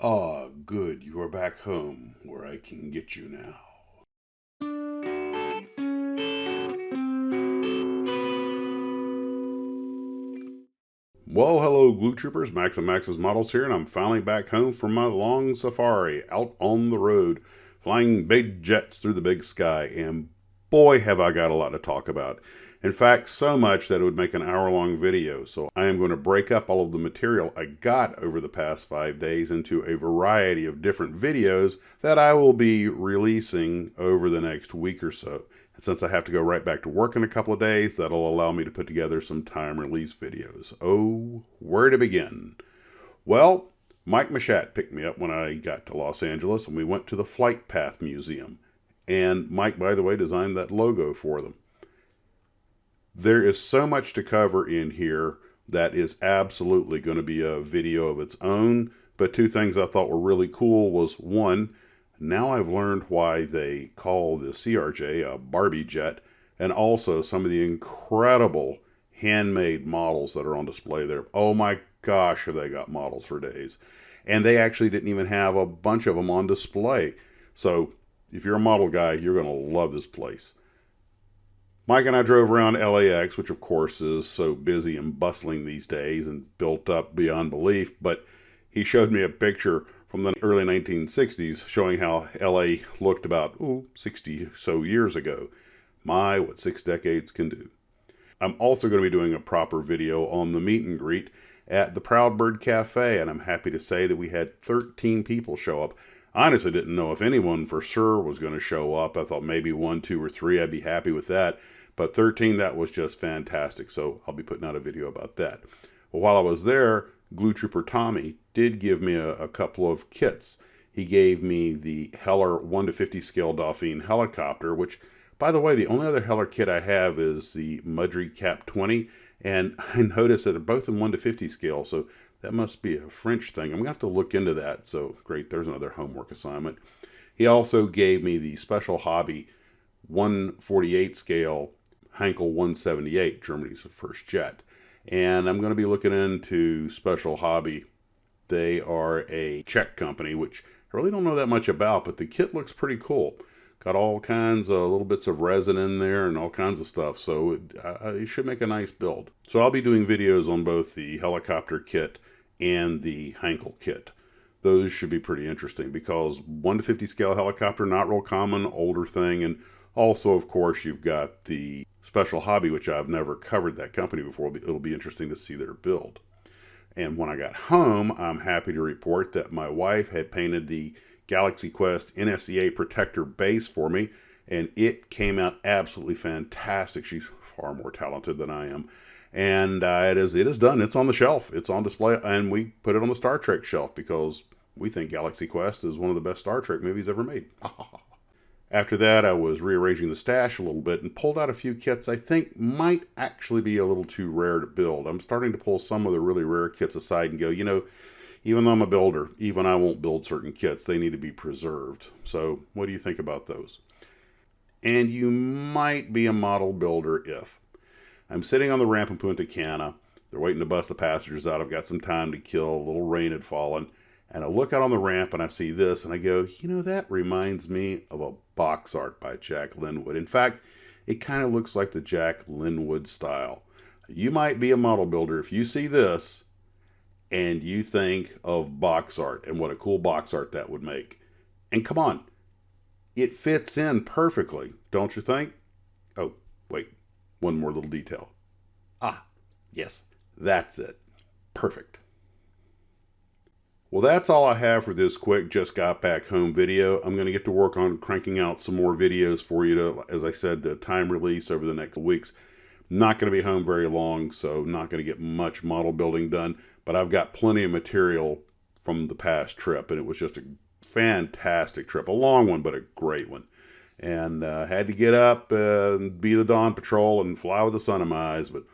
Ah, good, you are back home, where I can get you now. Well, hello, Glue Troopers. Max and Max's Models here, and I'm finally back home from my long safari out on the road, flying big jets through the big sky, and boy, have I got a lot to talk about. In fact, so much that it would make an hour-long video, so I am going to break up all of the material I got over the past 5 days into a variety of different videos that I will be releasing over the next week or so. Since I have to go right back to work in a couple of days, that'll allow me to put together some time release videos. Oh, where to begin? Well, Mike Mashat picked me up when I got to Los Angeles, and we went to the Flight Path Museum. And Mike, by the way, designed that logo for them. There is so much to cover in here that is absolutely going to be a video of its own. But two things I thought were really cool was, one, now I've learned why they call the CRJ a Barbie jet, and also some of the incredible handmade models that are on display there. Oh my gosh, have they got models for days. And they actually didn't even have a bunch of them on display. So if you're a model guy, you're going to love this place. Mike and I drove around LAX, which of course is so busy and bustling these days and built up beyond belief, but he showed me a picture from the early 1960s showing how LA looked about 60 so years ago. My, what 6 decades can do. I'm also going to be doing a proper video on the meet and greet at the Proud Bird Cafe, and I'm happy to say that we had 13 people show up. I honestly didn't know if anyone for sure was going to show up. I thought maybe 1, 2, or 3, I'd be happy with that. But 13, that was just fantastic, so I'll be putting out a video about that. Well, while I was there, Glue Trooper Tommy did give me a couple of kits. He gave me the Heller 1:50 scale Dauphine helicopter, which, by the way, the only other Heller kit I have is the Mudry Cap 20, and I noticed that they're both in 1:50 scale, so that must be a French thing. I'm going to have to look into that, so great, there's another homework assignment. He also gave me the Special Hobby 1:48 scale Heinkel 178, Germany's first jet. And I'm going to be looking into Special Hobby. They are a Czech company, which I really don't know that much about, but the kit looks pretty cool. Got all kinds of little bits of resin in there and all kinds of stuff, so it should make a nice build. So I'll be doing videos on both the helicopter kit and the Heinkel kit. Those should be pretty interesting because 1:50 scale helicopter, not real common, older thing, and also, of course, you've got the Special Hobby, which I've never covered that company before. It'll be interesting to see their build. And when I got home, I'm happy to report that my wife had painted the Galaxy Quest NSCA Protector base for me, and it came out absolutely fantastic. She's far more talented than I am. And it is done. It's on the shelf. It's on display, and we put it on the Star Trek shelf because we think Galaxy Quest is one of the best Star Trek movies ever made. After that, I was rearranging the stash a little bit and pulled out a few kits I think might actually be a little too rare to build. I'm starting to pull some of the really rare kits aside and go, even though I'm a builder, even I won't build certain kits. They need to be preserved. So what do you think about those? And you might be a model builder if. I'm sitting on the ramp in Punta Cana. They're waiting to bust the passengers out. I've got some time to kill. A little rain had fallen. And I look out on the ramp and I see this and I go, that reminds me of a box art by Jack Linwood. In fact, it kind of looks like the Jack Linwood style. You might be a model builder if you see this and you think of box art and what a cool box art that would make. And come on, it fits in perfectly, don't you think? Oh, wait, one more little detail. Yes, that's it. Perfect. Well, that's all I have for this quick just got back home video. I'm going to get to work on cranking out some more videos for you to, as I said, to time release over the next weeks. Not going to be home very long, so not going to get much model building done, but I've got plenty of material from the past trip, and it was just a fantastic trip. A long one, but a great one. And had to get up and be the dawn patrol and fly with the sun in my eyes, but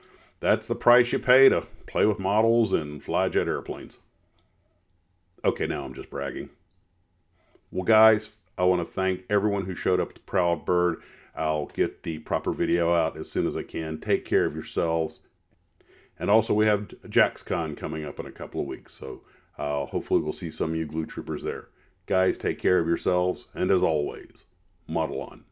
that's the price you pay to play with models and fly jet airplanes. Okay, now I'm just bragging. Well, guys, I want to thank everyone who showed up at the Proud Bird. I'll get the proper video out as soon as I can. Take care of yourselves. And also, we have JaxCon coming up in a couple of weeks, so Hopefully we'll see some of you glue troopers there. Guys, take care of yourselves, and as always, model on.